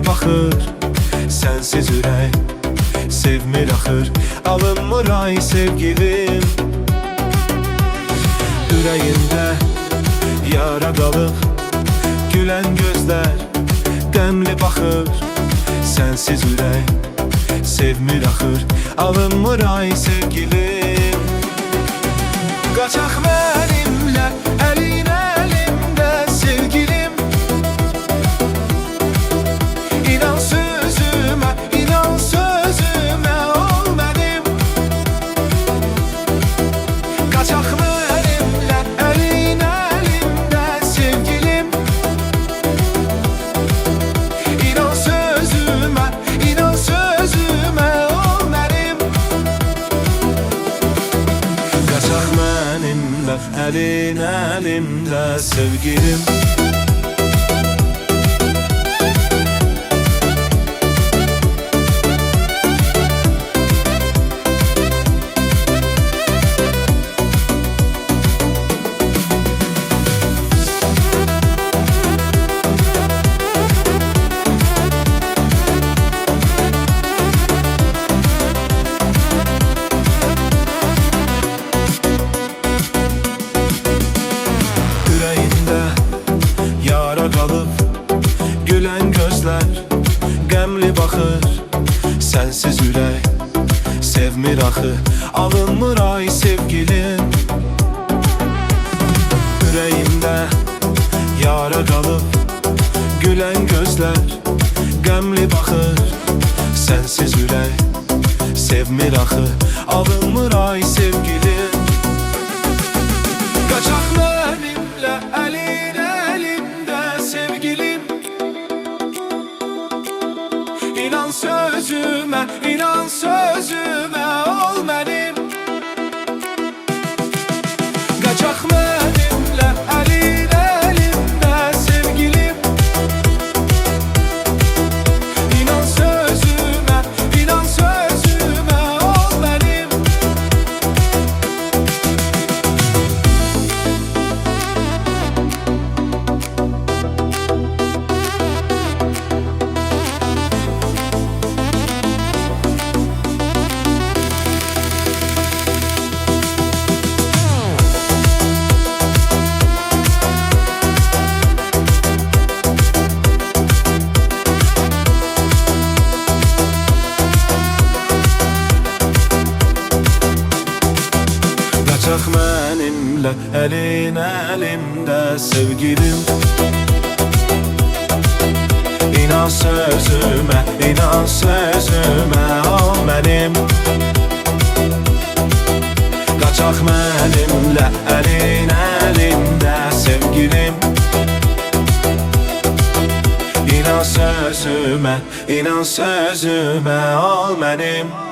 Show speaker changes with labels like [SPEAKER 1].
[SPEAKER 1] Qəmli baxır, sənsiz ürək sevmir axır. Alınmır ay sevgilim, ürəyində yara qalıb. Gülən gözlər qəmli baxır, sənsiz ürək sevmir axır. Alınmır ay sevgilim. Qaçaq mənimlə, əlin əlimdə sevgilim. İnan sözümə, inan sözümə, ol mənim. Qaçaq mənimlə, əlin əlimdə sevgilim. İnan sözümə, inan sözümə, ol mənim. Qaçaq mənimlə, əlin əlimdə sevgilim. Gülən gözlər qəmli baxır, sənsiz ürək sevmir axı. Alınmır ay sevgilim, ürəyimdə yara qalıb. Gülən gözlər qəmli baxır, sənsiz ürək sevmir axı. Alınmır ay sevgilim. Qaçaq mənimlə, əlin əlimdə sevgilim. İnan sözümə, inan sözümə, ol mənim. Qaçaq mənimlə, əlin əlimdə sevgilim. İnan sözümə, inan sözümə, ol mənim. Qaçaq mənimlə, əlin əlimdə sevgilim. İnan sözümə, inan sözümə, ol mənim. Qaçaq mənimlə, əlin əlimdə sevgilim. İnan sözümə, inan sözümə, ol mənim.